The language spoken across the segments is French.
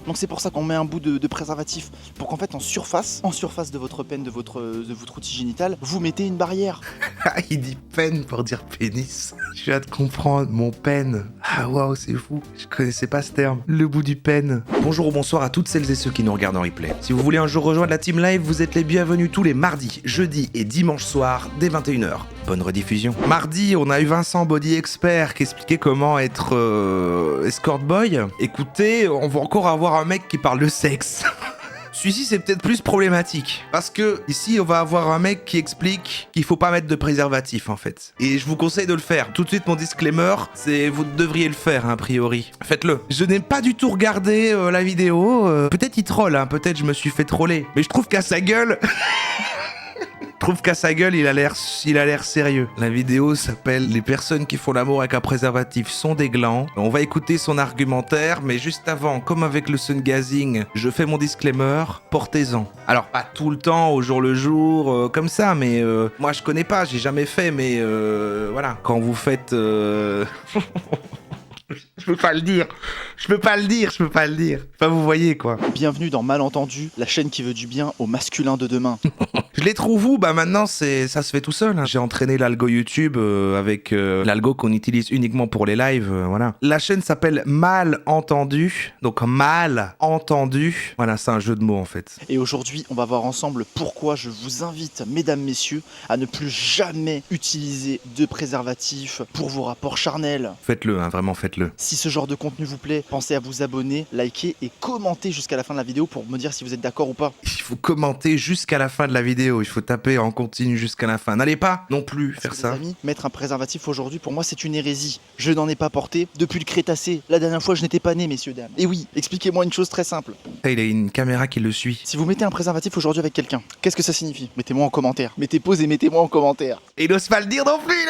Donc c'est pour ça qu'on met un bout de préservatif, pour qu'en fait en surface de votre peine, de votre outil génital, vous mettez une barrière. Ah, il dit peine pour dire pénis. Je viens de comprendre, mon peine. Ah waouh, c'est fou. Je connaissais pas ce terme. Le bout du peine. Bonjour ou bonsoir à toutes celles et ceux qui nous regardent en replay. Si vous voulez un jour rejoindre la team live, vous êtes les bienvenus tous les mardis, jeudis et dimanches soirs dès 21h. Bonne rediffusion. Mardi, on a eu Vincent Body Expert qui expliquait comment être escort boy. Écoutez, on va encore avoir un mec qui parle de sexe. Celui-ci, c'est peut-être plus problématique. Parce que ici, on va avoir un mec qui explique qu'il faut pas mettre de préservatif, en fait. Et je vous conseille de le faire. Tout de suite, mon disclaimer, c'est vous devriez le faire, a priori. Faites-le. Je n'ai pas du tout regardé la vidéo. Peut-être il troll, hein. Peut-être je me suis fait troller. Mais je trouve qu'à sa gueule... il a l'air sérieux. La vidéo s'appelle « Les personnes qui font l'amour avec un préservatif sont des glands ». On va écouter son argumentaire, mais juste avant, comme avec le sun gazing, je fais mon disclaimer, portez-en. Alors, pas tout le temps, au jour le jour, comme ça, mais moi je connais pas, j'ai jamais fait, mais voilà. Quand vous faites... Je peux pas le dire. Enfin, vous voyez, quoi. Bienvenue dans Malentendu, la chaîne qui veut du bien au masculin de demain. Je les trouve où ? Bah maintenant, ça se fait tout seul. Hein. J'ai entraîné l'algo YouTube avec l'algo qu'on utilise uniquement pour les lives. Voilà. La chaîne s'appelle Mal Entendu. Donc Mal Entendu. Voilà, c'est un jeu de mots en fait. Et aujourd'hui, on va voir ensemble pourquoi je vous invite, mesdames, messieurs, à ne plus jamais utiliser de préservatif pour vos rapports charnels. Faites-le, hein, vraiment faites-le. Si ce genre de contenu vous plaît, pensez à vous abonner, liker et commenter jusqu'à la fin de la vidéo pour me dire si vous êtes d'accord ou pas. Il faut commenter jusqu'à la fin de la vidéo. Il faut taper en continu jusqu'à la fin. N'allez pas non plus faire ça. Les amis, mettre un préservatif aujourd'hui, pour moi, c'est une hérésie. Je n'en ai pas porté depuis le Crétacé. La dernière fois, je n'étais pas né, messieurs, dames. Et oui, expliquez-moi une chose très simple. Il a une caméra qui le suit. Si vous mettez un préservatif aujourd'hui avec quelqu'un, qu'est-ce que ça signifie ? Mettez-moi en commentaire. Mettez pause et mettez-moi en commentaire. Et il n'ose pas le dire non plus, il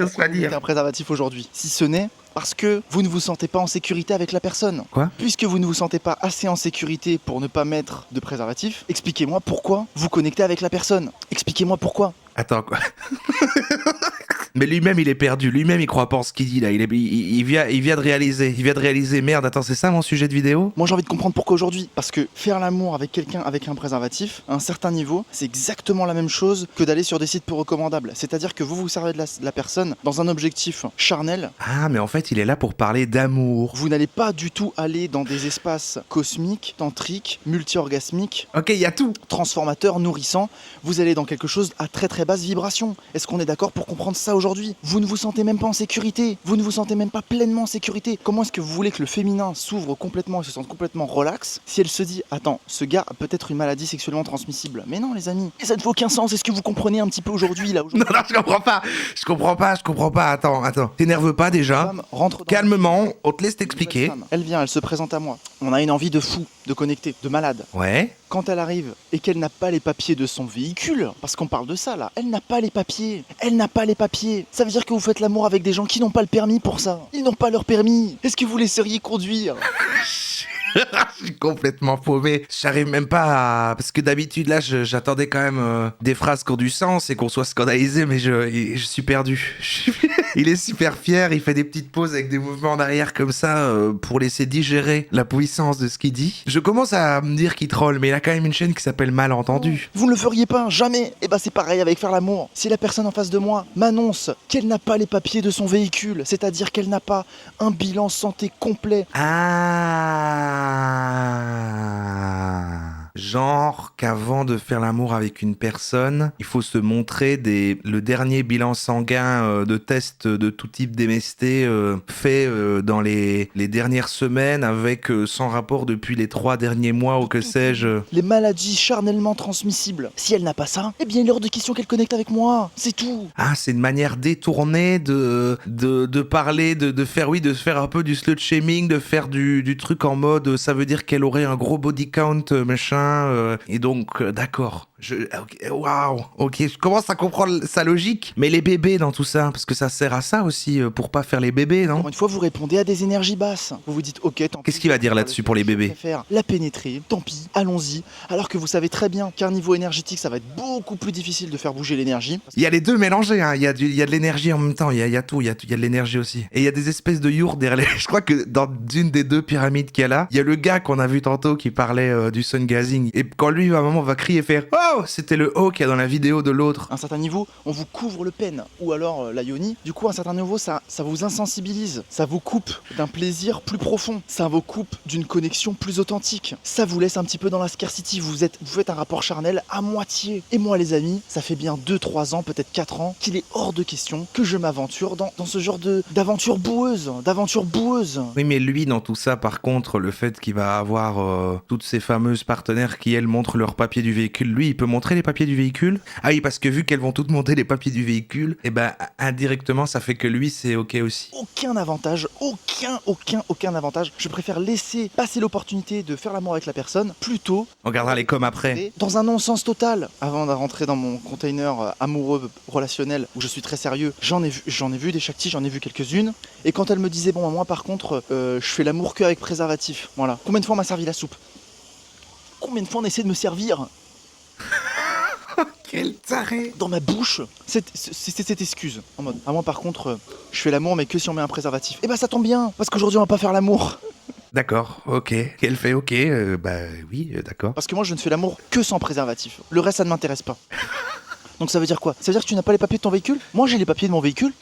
n'ose pas Mettez dire. un préservatif aujourd'hui. Si ce n'est parce que vous ne vous sentez pas en sécurité avec la personne. Quoi ? Puisque vous ne vous sentez pas assez en sécurité pour ne pas mettre de préservatif, expliquez-moi pourquoi vous connectez avec la personne. Expliquez-moi pourquoi. Attends, quoi. Mais lui-même, il est perdu. Lui-même, il croit pas en ce qu'il dit, là. Il vient de réaliser. Merde, attends, c'est ça mon sujet de vidéo ? Moi, j'ai envie de comprendre pourquoi aujourd'hui. Parce que faire l'amour avec quelqu'un avec un préservatif, à un certain niveau, c'est exactement la même chose que d'aller sur des sites peu recommandables. C'est-à-dire que vous vous servez de la personne dans un objectif charnel. Ah, mais en fait, il est là pour parler d'amour. Vous n'allez pas du tout aller dans des espaces cosmiques, tantriques, multi-orgasmiques. Ok, il y a tout. Transformateurs, nourrissants. Vous allez dans quelque chose à très très basse vibration. Est-ce qu'on est d'accord pour comprendre ça aujourd'hui ? Vous ne vous sentez même pas en sécurité. Vous ne vous sentez même pas pleinement en sécurité. Comment est-ce que vous voulez que le féminin s'ouvre complètement et se sente complètement relax si elle se dit « Attends, ce gars a peut-être une maladie sexuellement transmissible ». Mais non les amis, et ça ne fait aucun sens. Est-ce que vous comprenez un petit peu aujourd'hui là Non, je comprends pas. Attends. T'énerve pas déjà. Femme rentre dans Calmement, on te laisse t'expliquer. Elle vient, elle se présente à moi. On a une envie de fou, de connecter, de malade. Ouais. Quand elle arrive et qu'elle n'a pas les papiers de son véhicule, parce qu'on parle de ça là, elle n'a pas les papiers. Ça veut dire que vous faites l'amour avec des gens qui n'ont pas le permis pour ça. Ils n'ont pas leur permis. Est-ce que vous laisseriez conduire ? Je suis complètement paumé. J'arrive même pas à... Parce que d'habitude, là, j'attendais quand même des phrases qui ont du sens et qu'on soit scandalisé, mais je suis perdu. Il est super fier, il fait des petites pauses avec des mouvements en arrière comme ça pour laisser digérer la puissance de ce qu'il dit. Je commence à me dire qu'il troll, mais il a quand même une chaîne qui s'appelle Malentendu. Vous ne le feriez pas, jamais. Et bah c'est pareil avec faire l'amour. Si la personne en face de moi m'annonce qu'elle n'a pas les papiers de son véhicule, c'est-à-dire qu'elle n'a pas un bilan santé complet. Genre qu'avant de faire l'amour avec une personne, il faut se montrer le dernier bilan sanguin de test de tout type d'MST fait dans les dernières semaines avec sans rapport depuis les 3 derniers mois ou que sais-je. Les maladies charnellement transmissibles. Si elle n'a pas ça, eh bien il est hors de question qu'elle connecte avec moi. C'est tout. Ah, c'est une manière détournée de parler, de faire un peu du slut shaming, de faire du truc en mode ça veut dire qu'elle aurait un gros body count machin et donc d'accord, Waouh, ok, je commence à comprendre sa logique. Mais les bébés dans tout ça, parce que ça sert à ça aussi, pour pas faire les bébés, non? Encore une fois, vous répondez à des énergies basses. Vous vous dites, ok, tant pis. Qu'est-ce qu'il va dire là-dessus pour les bébés? Je préfère la pénétrer, tant pis, allons-y. Alors que vous savez très bien qu'à un niveau énergétique, ça va être beaucoup plus difficile de faire bouger l'énergie. Il y a les deux mélangés, hein. Il y a de l'énergie en même temps, il y a tout, il y a de l'énergie aussi. Et il y a des espèces de yourtes derrière Je crois que dans une des deux pyramides qu'il y a là, il y a le gars qu'on a vu tantôt qui parlait du sun gazing. Et quand lui, à un moment, va crier et faire « Oh !» C'était le « Oh » qu'il y a dans la vidéo de l'autre. À un certain niveau, on vous couvre le pen, ou alors la yoni. Du coup, à un certain niveau, ça vous insensibilise. Ça vous coupe d'un plaisir plus profond. Ça vous coupe d'une connexion plus authentique. Ça vous laisse un petit peu dans la scarcity. Vous faites un rapport charnel à moitié. Et moi, les amis, ça fait bien 2-3 ans, peut-être 4 ans, qu'il est hors de question que je m'aventure dans ce genre d'aventure boueuse. Oui, mais lui, dans tout ça, par contre, le fait qu'il va avoir toutes ces fameuses partenaires qui, elles, montrent leurs papiers du véhicule, lui, il peut montrer les papiers du véhicule? Ah oui, parce que vu qu'elles vont toutes monter les papiers du véhicule, et ben, indirectement, ça fait que lui, c'est ok aussi. Aucun avantage, aucun avantage. Je préfère laisser passer l'opportunité de faire l'amour avec la personne, plutôt... On regardera les coms après. Dans un non-sens total. Avant de rentrer dans mon container amoureux relationnel, où je suis très sérieux, j'en ai vu des Shakti, j'en ai vu quelques-unes. Et quand elle me disait, bon, moi par contre, je fais l'amour que avec préservatif. Voilà. Combien de fois on m'a servi la soupe? Combien de fois on essaie de me servir Quel taré! dans ma bouche c'était cette excuse. En mode, moi par contre, je fais l'amour mais que si on met un préservatif. Et bah ça tombe bien, parce qu'aujourd'hui on va pas faire l'amour. D'accord, ok. Qu'elle fait ok, bah oui, d'accord. Parce que moi je ne fais l'amour que sans préservatif. Le reste ça ne m'intéresse pas. Donc ça veut dire quoi? Ça veut dire que tu n'as pas les papiers de ton véhicule? Moi j'ai les papiers de mon véhicule.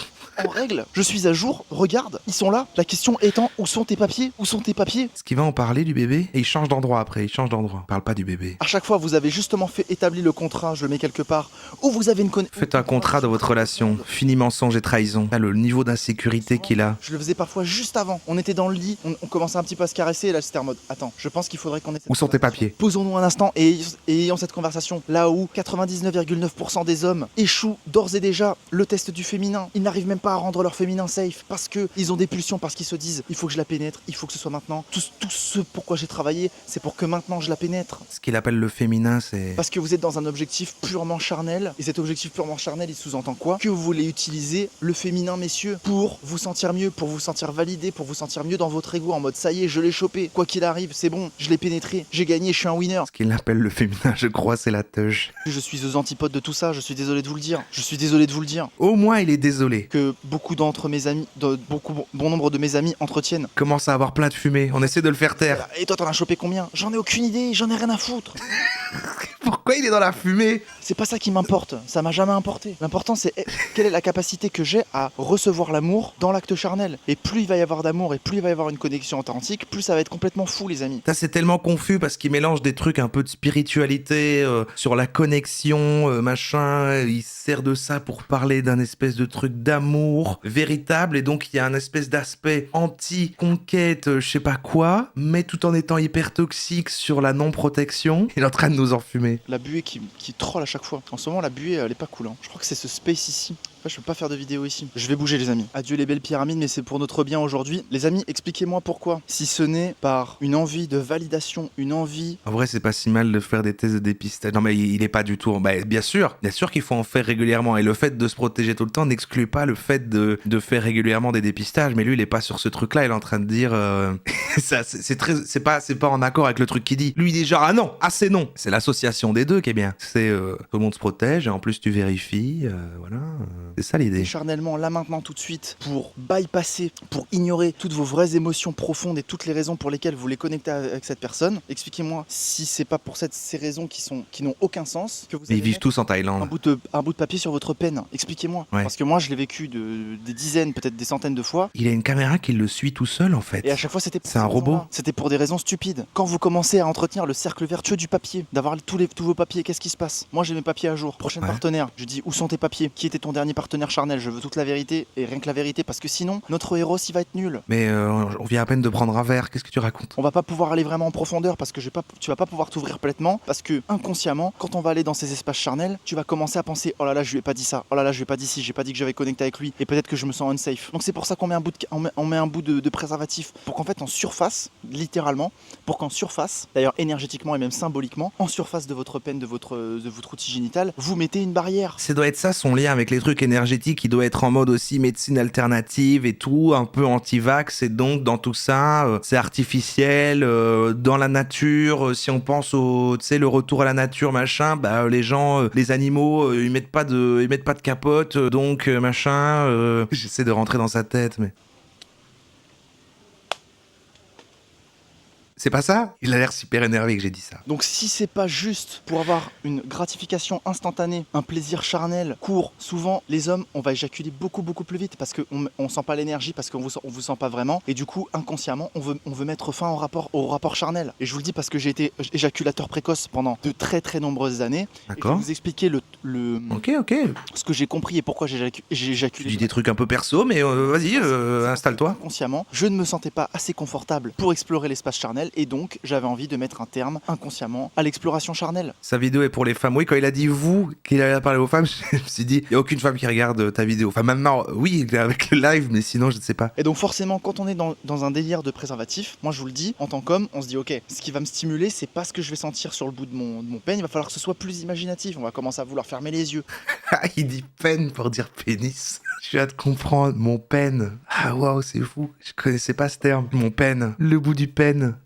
En règle, je suis à jour, regarde, ils sont là. La question étant, où sont tes papiers? Où sont tes papiers? Est-ce qu'il va en parler du bébé? Et il change d'endroit après, il change d'endroit. Parle pas du bébé. À chaque fois, vous avez justement établi le contrat, je le mets quelque part, où vous avez une connexion. Faites un contrat dans votre relation. Fini mensonge et trahison. Ah, le niveau d'insécurité qu'il a. Je le faisais parfois juste avant. On était dans le lit, on commençait un petit peu à se caresser, et là c'était en mode, attends, je pense qu'il faudrait qu'on ait cette Où sont tes conversation. papiers? Posons-nous un instant et ayons cette conversation. Là où 99,9% des hommes échouent d'ores et déjà le test du féminin. Ils n'arrivent même pas à rendre leur féminin safe parce que ils ont des pulsions, parce qu'ils se disent il faut que je la pénètre, il faut que ce soit maintenant. Tout ce pourquoi j'ai travaillé, c'est pour que maintenant je la pénètre. Ce qu'il appelle le féminin, c'est... Parce que vous êtes dans un objectif purement charnel, et cet objectif purement charnel, il sous-entend quoi? Que vous voulez utiliser le féminin, messieurs, pour vous sentir mieux, pour vous sentir validé, pour vous sentir mieux dans votre ego, en mode ça y est, je l'ai chopé, quoi qu'il arrive, c'est bon, je l'ai pénétré, j'ai gagné, je suis un winner. Ce qu'il appelle le féminin, je crois, c'est la teuge. Je suis aux antipodes de tout ça, je suis désolé de vous le dire. Je suis désolé de vous le dire. Au moins, il est désolé. Que beaucoup d'entre mes amis, bon nombre de mes amis entretiennent. Commence à avoir plein de fumée, on essaie de le faire taire. Et toi, t'en as chopé combien? J'en ai aucune idée, j'en ai rien à foutre. Pourquoi il est dans la fumée? C'est pas ça qui m'importe, ça m'a jamais importé. L'important c'est quelle est la capacité que j'ai à recevoir l'amour dans l'acte charnel. Et plus il va y avoir d'amour et plus il va y avoir une connexion authentique, plus ça va être complètement fou les amis. Ça c'est tellement confus parce qu'il mélange des trucs un peu de spiritualité, sur la connexion, machin, il sert de ça pour parler d'un espèce de truc d'amour véritable et donc il y a un espèce d'aspect anti-conquête, je sais pas quoi, mais tout en étant hyper toxique sur la non-protection. Il est en train de nous enfumer. La buée qui troll à chaque fois. En ce moment la buée elle est pas cool hein. Je crois que c'est ce space ici. Enfin, je peux pas faire de vidéo ici. Je vais bouger les amis. Adieu les belles pyramides, mais c'est pour notre bien aujourd'hui. Les amis, expliquez-moi pourquoi. Si ce n'est par une envie de validation, une envie... En vrai, c'est pas si mal de faire des tests de dépistage. Non, mais il est pas du tout... Bah, bien sûr qu'il faut en faire régulièrement. Et le fait de se protéger tout le temps n'exclut pas le fait de faire régulièrement des dépistages. Mais lui, il est pas sur ce truc-là. Il est en train de dire... ça, c'est pas en accord avec le truc qu'il dit. Lui, il dit genre, ah non, ah c'est non. C'est l'association des deux qui est bien. C'est tout le monde se protège et en plus tu vérifies. Voilà... C'est ça l'idée. Charnellement, là maintenant, tout de suite, pour bypasser, pour ignorer toutes vos vraies émotions profondes et toutes les raisons pour lesquelles vous les connectez avec cette personne. Expliquez-moi si c'est pas pour ces raisons qui n'ont aucun sens que vous Mais ils vivent tous en un Thaïlande. bout de papier sur votre peine. Expliquez-moi. Ouais. Parce que moi, je l'ai vécu des dizaines, peut-être des centaines de fois. Il a une caméra qui le suit tout seul en fait. Et à chaque fois, c'était pour C'est un ces robot. raisons-là. C'était pour des raisons stupides. Quand vous commencez à entretenir le cercle vertueux du papier, d'avoir tous vos papiers, qu'est-ce qui se passe? Moi, j'ai mes papiers à jour. Prochain Ouais. partenaire, je dis où sont tes papiers? Qui était ton dernier partenaire charnel, je veux toute la vérité et rien que la vérité parce que sinon notre héros il va être nul. Mais on vient à peine de prendre un verre, qu'est-ce que tu racontes? On va pas pouvoir aller vraiment en profondeur parce que tu vas pas pouvoir t'ouvrir pleinement parce que inconsciemment, quand on va aller dans ces espaces charnels, tu vas commencer à penser oh là là je lui ai pas dit ça, oh là là je lui ai pas dit ci, j'ai pas dit que j'avais connecté avec lui et peut-être que je me sens unsafe. Donc c'est pour ça qu'on met un bout de préservatif pour qu'en fait en surface, littéralement, pour qu'en surface, d'ailleurs énergétiquement et même symboliquement, en surface de votre peine, de votre outil génital, vous mettez une barrière. Ça doit être ça son lien avec les trucs énergétiques, il doit être en mode aussi médecine alternative et tout, un peu anti-vax, et donc dans tout ça, c'est artificiel, dans la nature, si on pense au, tu sais, le retour à la nature, machin, bah les gens, les animaux, ils mettent pas de capote, donc machin, j'essaie de rentrer dans sa tête, mais... C'est pas ça? Il a l'air super énervé que j'ai dit ça. Donc si c'est pas juste pour avoir une gratification instantanée, un plaisir charnel, court, souvent les hommes on va éjaculer beaucoup plus vite parce qu'on sent pas l'énergie, parce qu'on vous sent pas vraiment et du coup inconsciemment on veut mettre fin au rapport charnel. Et je vous le dis parce que j'ai été éjaculateur précoce pendant de très nombreuses années. D'accord. Et je vais vous expliquer Ok. ce que j'ai compris et pourquoi j'ai éjaculé. Tu dis des trucs un peu perso, mais vas-y, installe-toi. Inconsciemment, je ne me sentais pas assez confortable pour explorer l'espace charnel et donc j'avais envie de mettre un terme inconsciemment à l'exploration charnelle. Sa vidéo est pour les femmes. Oui, quand il a dit vous, qu'il allait parler aux femmes, je me suis dit, il n'y a aucune femme qui regarde ta vidéo. Enfin, maintenant, oui, avec le live, mais sinon, je ne sais pas. Et donc forcément, quand on est dans un délire de préservatif, moi je vous le dis, en tant qu'homme, on se dit ok, ce qui va me stimuler, c'est pas ce que je vais sentir sur le bout de mon peine, il va falloir que ce soit plus imaginatif, on va commencer à vouloir fermer les yeux. Il dit peine pour dire pénis. Je viens de comprendre, mon peine. Ah waouh, c'est fou. Je connaissais pas ce terme. Mon peine. Le bout du peine.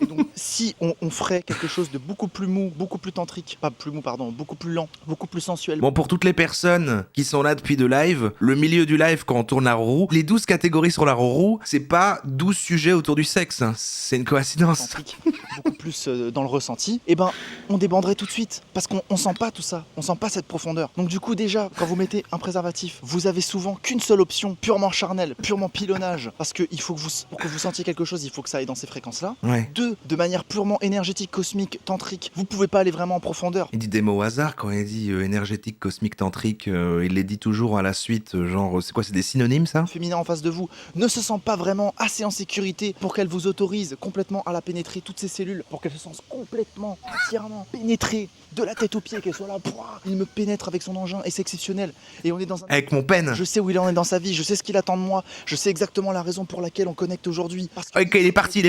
Et donc, si on ferait quelque chose de beaucoup plus mou, beaucoup plus tantrique, pas plus mou, pardon, beaucoup plus lent, beaucoup plus sensuel. Bon, pour toutes les personnes qui sont là depuis de live, le milieu du live quand on tourne la roue, les 12 catégories sur la roue, c'est pas 12 sujets autour du sexe, hein. C'est une coïncidence. Tantrique, beaucoup plus dans le ressenti, et ben on débanderait tout de suite parce qu'on sent pas tout ça, on sent pas cette profondeur. Donc du coup déjà, quand vous mettez un préservatif, vous avez souvent qu'une seule option, purement charnelle, purement pilonnage, parce que pour que vous sentiez quelque chose, il faut que ça aille dans ces fréquences-là. Ouais. Deux, de manière purement énergétique, cosmique, tantrique, vous pouvez pas aller vraiment en profondeur. Il dit des mots au hasard quand il dit énergétique, cosmique, tantrique, il les dit toujours à la suite, genre, c'est quoi, c'est des synonymes ça? Le féminin en face de vous ne se sent pas vraiment assez en sécurité pour qu'elle vous autorise complètement à la pénétrer, toutes ces cellules, pour qu'elle se sente complètement, entièrement pénétrée, de la tête aux pieds, qu'elle soit là, pouah, il me pénètre avec son engin et c'est exceptionnel. Et on est dans un... Avec mon peine. Je sais où il en est dans sa vie, je sais ce qu'il attend de moi, je sais exactement la raison pour laquelle on connecte aujourd'hui. Ok, il est parti.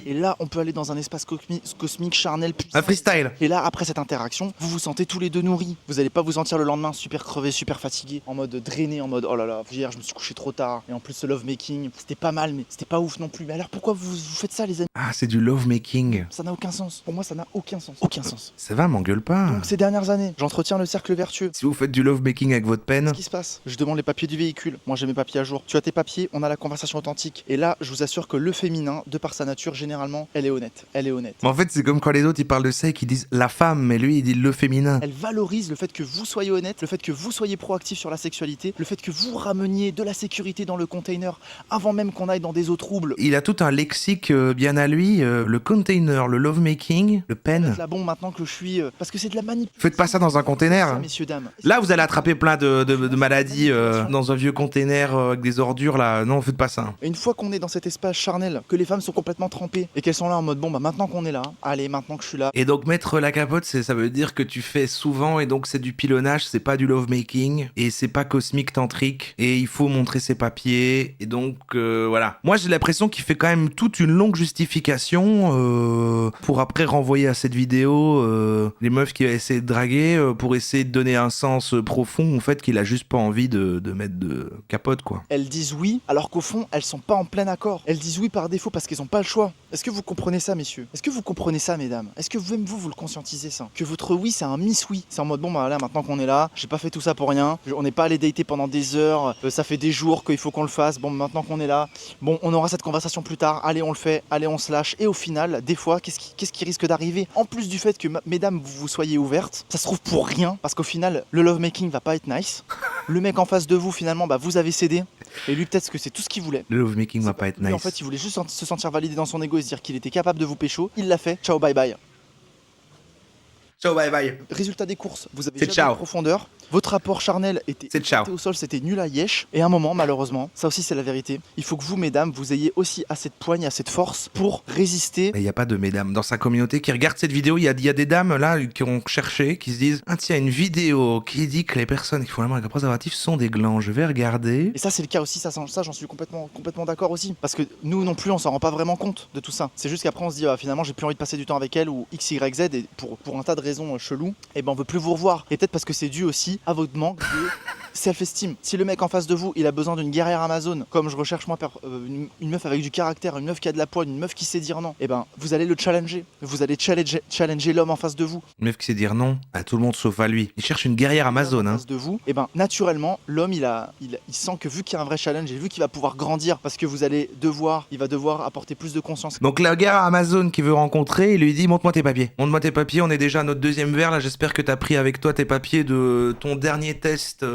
Et là, on peut aller dans un espace cosmique, charnel, puissant. Un freestyle. Et là, après cette interaction, vous vous sentez tous les deux nourris. Vous n'allez pas vous sentir le lendemain super crevé, super fatigué, en mode drainé, en mode oh là là, hier je me suis couché trop tard. Et en plus, ce love making, c'était pas mal, mais c'était pas ouf non plus. Mais alors pourquoi vous faites ça, les amis? Ah, c'est du love making. Ça n'a aucun sens. Pour moi, ça n'a aucun sens. Aucun sens. Ça va, m'engueule pas. Donc, ces dernières années, j'entretiens le cercle vertueux. Si vous faites du love making avec votre peine, Qu'est-ce qui se passe? Je demande les papiers du véhicule. Moi, j'ai mes papiers à jour. Tu as tes papiers, on a la conversation authentique. Et là, je vous assure que le féminin, de par sa nature, généralement, elle est honnête. Elle est honnête. en fait, c'est comme quand les autres ils parlent de ça et qu'ils disent la femme, mais lui il dit le féminin. Elle valorise le fait que vous soyez honnête, le fait que vous soyez proactif sur la sexualité, le fait que vous rameniez de la sécurité dans le container avant même qu'on aille dans des eaux troubles. Il a tout un lexique bien à lui, le container, le love making, le pen. La bombe maintenant que je suis... parce que c'est de la manipulation. Faites pas ça dans un Ça, container. messieurs, dames. Là, vous allez attraper plein de maladies dans un vieux container avec des ordures là. Non, faites pas ça. Et une fois qu'on est dans cet espace charnel, que les femmes sont complètement trempées et qu'elles sont là en mode bon bah maintenant qu'on est là, allez maintenant que je suis là. Et donc mettre la capote, ça veut dire que tu fais souvent et donc c'est du pilonnage, c'est pas du love making et c'est pas cosmique tantrique et il faut montrer ses papiers et donc voilà. Moi j'ai l'impression qu'il fait quand même toute une longue justification pour après renvoyer à cette vidéo les meufs qui essaient de draguer pour essayer de donner un sens profond au fait qu'il a juste pas envie de mettre de capote quoi. Elles disent oui alors qu'au fond elles sont pas en plein accord. Elles disent oui par défaut parce qu'elles ont pas le choix. Est-ce que vous comprenez ça, messieurs? Est-ce que vous comprenez ça, mesdames? Est-ce que même vous le conscientisez ça? Que votre oui c'est un miss oui. C'est en mode bon bah là maintenant qu'on est là, j'ai pas fait tout ça pour rien. On n'est pas allé dater pendant des heures, ça fait des jours qu'il faut qu'on le fasse. Bon maintenant qu'on est là, bon on aura cette conversation plus tard. Allez on le fait, allez on se lâche. Et au final, des fois, qu'est-ce qui risque d'arriver? En plus du fait que mesdames vous soyez ouvertes, ça se trouve pour rien parce qu'au final le lovemaking va pas être nice. Le mec en face de vous finalement bah vous avez cédé et lui peut-être que c'est tout ce qu'il voulait. Le love making va pas être Lui, nice. en fait il voulait juste se sentir validé dans son ego et se dire qu'il était capable de vous pécho. Il l'a fait. Ciao bye bye. Ciao bye bye. Résultat des courses, vous avez C'est jamais ciao. de profondeur, Votre rapport charnel était C'est ciao. éclaté au sol, c'était nul à yesh. Et à un moment, malheureusement, ça aussi c'est la vérité, il faut que vous, mesdames, vous ayez aussi assez de poigne, assez de force pour résister. Mais il n'y a pas de mesdames dans sa communauté qui regardent cette vidéo. Il y a des dames là qui ont cherché, qui se disent: ah tiens, une vidéo qui dit que les personnes qui font l'amour avec un préservatif sont des glands. Je vais regarder. Et ça c'est le cas aussi, ça j'en suis complètement d'accord aussi. Parce que nous non plus on s'en rend pas vraiment compte de tout ça. C'est juste qu'après on se dit finalement j'ai plus envie de passer du temps avec elle ou X, Y, Z et pour un tas de raisons chelous, et ben on veut plus vous revoir. Et peut-être parce que c'est dû aussi à votre manque de self-esteem. Si le mec en face de vous il a besoin d'une guerrière Amazon, comme je recherche moi une meuf avec du caractère, une meuf qui a de la poigne, une meuf qui sait dire non, et ben vous allez le challenger. Vous allez challenger l'homme en face de vous. Une meuf qui sait dire non à tout le monde sauf à lui. Il cherche une guerrière Amazon, En hein. face de vous, et ben naturellement l'homme il sent que vu qu'il y a un vrai challenge et vu qu'il va pouvoir grandir parce que il va devoir apporter plus de conscience. Donc la guerrière Amazon qui veut rencontrer, il lui dit: montre-moi tes papiers. Montre-moi tes papiers, on est déjà à notre deuxième verre là. J'espère que t'as pris avec toi tes papiers de ton dernier test.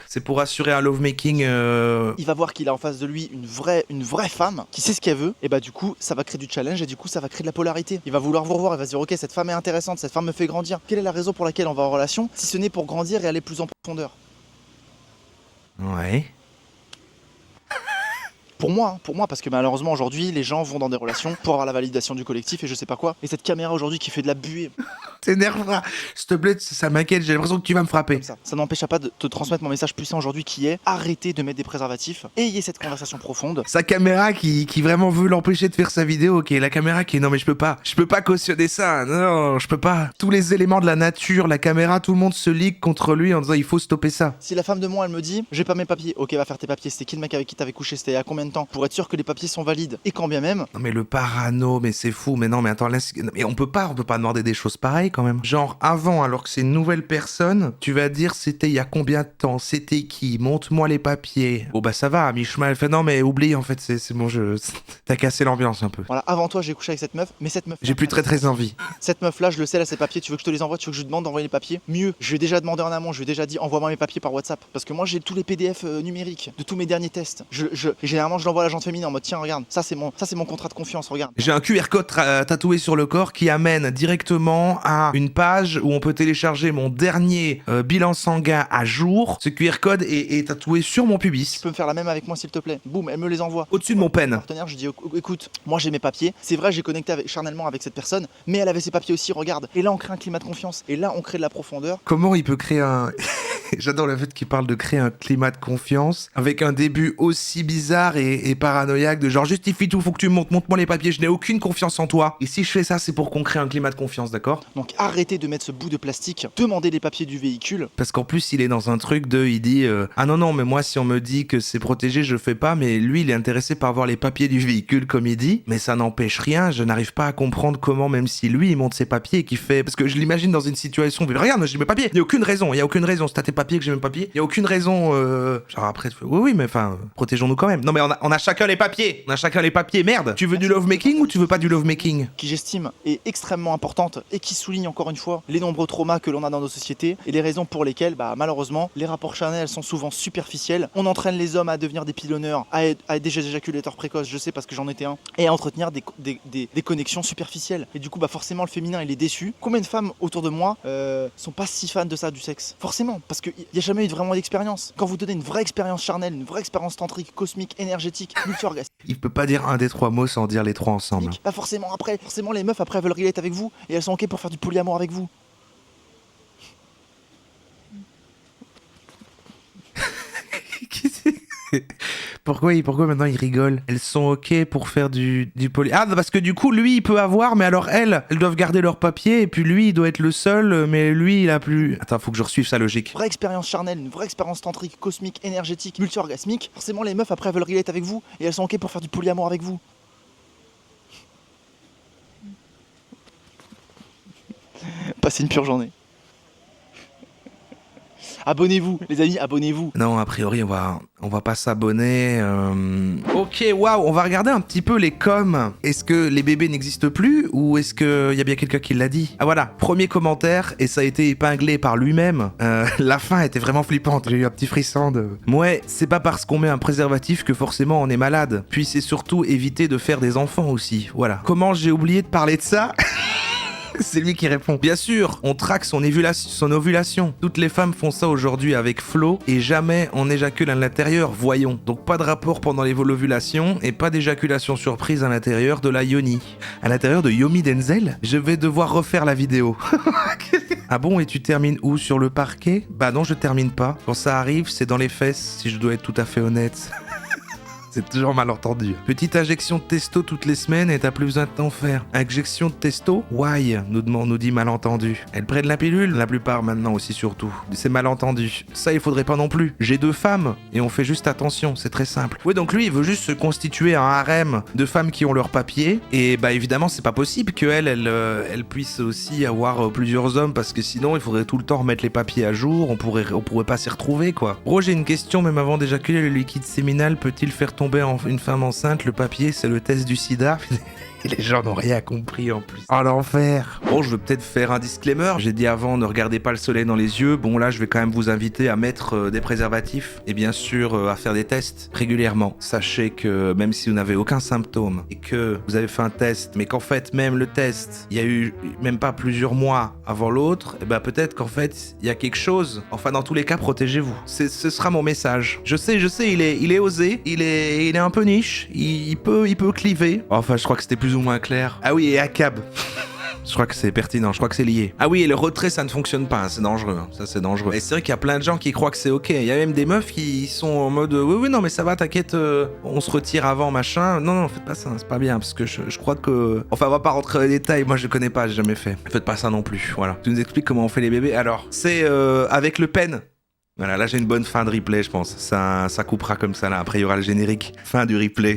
C'est pour assurer un lovemaking. Il va voir qu'il a en face de lui une vraie femme qui sait ce qu'elle veut, et bah du coup ça va créer du challenge et du coup ça va créer de la polarité. Il va vouloir vous revoir, il va se dire: ok, cette femme est intéressante, cette femme me fait grandir. Quelle est la raison pour laquelle on va en relation si ce n'est pour grandir et aller plus en profondeur? Ouais. Pour moi, parce que malheureusement aujourd'hui les gens vont dans des relations pour avoir la validation du collectif et je sais pas quoi. Et cette caméra aujourd'hui qui fait de la buée T'énerveras. S'il te plaît, ça m'inquiète, j'ai l'impression que tu vas me frapper. comme ça n'empêchera pas de te transmettre mon message puissant aujourd'hui qui est: arrêtez de mettre des préservatifs, ayez cette conversation profonde. Sa caméra qui vraiment veut l'empêcher de faire sa vidéo, ok. La caméra qui est: non mais je peux pas cautionner ça, non, je peux pas. Tous les éléments de la nature, la caméra, tout le monde se ligue contre lui en disant: il faut stopper ça. Si la femme de moi elle me dit: j'ai pas mes papiers, ok, va faire tes papiers, c'était qui le mec avec qui t'avais couché, c'était il y a combien de temps, pour être sûr que les papiers sont valides, et quand bien même. Non mais le parano, mais c'est fou, mais non mais attends, laisse... non, mais on peut pas demander des choses pareilles quand même. Genre avant, alors que c'est une nouvelle personne, tu vas dire: c'était il y a combien de temps, c'était qui, montre-moi les papiers. Bon bah ça va, à mi-chemin elle fait: non mais oublie en fait, c'est bon, t'as cassé l'ambiance un peu. Voilà, avant toi j'ai couché avec cette meuf, mais cette meuf... J'ai plus très envie. Cette meuf là, je le sais, elle a ses papiers, tu veux que je te les envoie, tu veux que je lui demande d'envoyer les papiers? Mieux, je lui ai déjà demandé en amont, je lui ai déjà dit: envoie-moi mes papiers par WhatsApp. Parce que moi j'ai tous les PDF numériques de tous mes derniers tests. Et généralement je l'envoie à l'agent féminin en mode: tiens regarde, ça c'est mon contrat de confiance, regarde. J'ai un QR code tatoué sur le corps qui amène directement à une page où on peut télécharger mon dernier bilan sanguin à jour. Ce QR code est tatoué sur mon pubis. Tu peux me faire la même avec moi s'il te plaît? Boum, elle me les envoie. Au-dessus de mon pen. Partenaire, je dis: écoute, moi j'ai mes papiers, c'est vrai j'ai connecté charnellement avec cette personne, mais elle avait ses papiers aussi, regarde. Et là on crée un climat de confiance, et là on crée de la profondeur. Comment il peut créer un... J'adore le fait qu'il parle de créer un climat de confiance avec un début aussi bizarre et paranoïaque de genre: justifie tout, faut que tu montre-moi les papiers, je n'ai aucune confiance en toi. Et si je fais ça, c'est pour qu'on crée un climat de confiance, d'accord? Donc arrêtez de mettre ce bout de plastique, demandez les papiers du véhicule. Parce qu'en plus, il est dans un truc de... Il dit ah non, mais moi, si on me dit que c'est protégé, je fais pas. Mais lui, il est intéressé par voir les papiers du véhicule, comme il dit. Mais ça n'empêche rien. Je n'arrive pas à comprendre comment, même si lui, il monte ses papiers et qu'il fait... Parce que je l'imagine dans une situation... Mais regarde, j'ai mes papiers. Il y a aucune raison. Si t'as tes papiers, que j'ai mes papiers, il y a aucune raison... Genre après, tu fais: oui, mais enfin, protégeons-nous quand même. Non, mais on a chacun les papiers. Merde. Tu veux du lovemaking ou tu veux pas du lovemaking? Qui j'estime est extrêmement importante et qui souligne encore une fois les nombreux traumas que l'on a dans nos sociétés et les raisons pour lesquelles, malheureusement, les rapports charnels sont souvent superficiels. On entraîne les hommes à devenir des pilonneurs, à être des éjaculateurs précoces, je sais parce que j'en étais un, et à entretenir des connexions superficielles. Et du coup, forcément, le féminin, il est déçu. Combien de femmes autour de moi sont pas si fans de ça, du sexe? Forcément, parce qu'il n'y a jamais eu vraiment d'expérience. Quand vous donnez une vraie expérience charnelle, une vraie expérience tantrique, cosmique, énergétique, multi-orgasme, Il peut pas dire un des trois mots sans dire les trois ensemble. forcément les meufs après veulent relate avec vous et elles sont ok pour faire du polyamour avec vous. Pourquoi maintenant il rigole? Elles sont ok pour faire du poly... Ah, parce que du coup, lui, il peut avoir, mais alors elles doivent garder leurs papiers, et puis lui, il doit être le seul, mais lui, il a plus... Attends, faut que je resuive sa logique. Vraie expérience charnelle, une vraie expérience tantrique, cosmique, énergétique, multi-orgasmique. Forcément, les meufs après veulent relate avec vous et elles sont ok pour faire du polyamour avec vous. Passez une pure journée. Abonnez-vous, les amis, abonnez-vous. Non, a priori, on va pas s'abonner. Ok, waouh, on va regarder un petit peu les coms. Est-ce que les bébés n'existent plus ou est-ce qu'il y a bien quelqu'un qui l'a dit? Ah voilà, premier commentaire, et ça a été épinglé par lui-même. La fin était vraiment flippante, j'ai eu un petit frisson de... Ouais, c'est pas parce qu'on met un préservatif que forcément on est malade. Puis c'est surtout éviter de faire des enfants aussi, voilà. Comment j'ai oublié de parler de ça? C'est lui qui répond. Bien sûr, on traque son ovulation. Toutes les femmes font ça aujourd'hui avec Flo et jamais on éjacule à l'intérieur, voyons. Donc pas de rapport pendant l'ovulation et pas d'éjaculation surprise à l'intérieur de la yoni. À l'intérieur de Yomi Denzel, je vais devoir refaire la vidéo. Ah bon, et tu termines où? Sur le parquet? Bah non, je termine pas. Quand ça arrive, c'est dans les fesses, si je dois être tout à fait honnête. C'est toujours mal entendu. Petite injection de testo toutes les semaines et t'as plus besoin de t'en faire. Injection de testo? Why? Nous dit malentendu. Elles prennent la pilule, la plupart maintenant aussi surtout. C'est malentendu. Ça, il faudrait pas non plus. J'ai 2 femmes et on fait juste attention, c'est très simple. Oui, donc lui, il veut juste se constituer un harem de femmes qui ont leurs papiers. Et bah évidemment, c'est pas possible qu'elle elle puisse aussi avoir plusieurs hommes parce que sinon, il faudrait tout le temps remettre les papiers à jour. On pourrait pas s'y retrouver, quoi. Bro, j'ai une question, même avant d'éjaculer, le liquide séminal peut-il faire tomber une femme enceinte? Le papier, c'est le test du sida. Et les gens n'ont rien compris en plus. Oh l'enfer. Bon, je veux peut-être faire un disclaimer. J'ai dit avant, ne regardez pas le soleil dans les yeux. Bon, là, je vais quand même vous inviter à mettre des préservatifs et bien sûr à faire des tests régulièrement. Sachez que même si vous n'avez aucun symptôme et que vous avez fait un test, mais qu'en fait, même le test, il y a eu même pas plusieurs mois avant l'autre, et ben peut-être qu'en fait, il y a quelque chose. Enfin, dans tous les cas, protégez-vous. Ce sera mon message. Je sais, il est osé, il est un peu niche, il peut cliver. Enfin, je crois que c'était plus ou moins clair. Ah oui, et ACAB. Je crois que c'est pertinent, je crois que c'est lié. Ah oui, et le retrait, ça ne fonctionne pas, hein, c'est dangereux. Hein. Ça, c'est dangereux. Et c'est vrai qu'il y a plein de gens qui croient que c'est ok. Il y a même des meufs qui sont en mode oui, non, mais ça va, t'inquiète, on se retire avant, machin. Non, faites pas ça, c'est pas bien, parce que je crois que. Enfin, on va pas rentrer dans les détails, moi je connais pas, j'ai jamais fait. Faites pas ça non plus, voilà. Tu nous expliques comment on fait les bébés. Alors, c'est avec le pen. Voilà, là j'ai une bonne fin de replay, je pense. Ça coupera comme ça, là. Après, il y aura le générique. Fin du replay.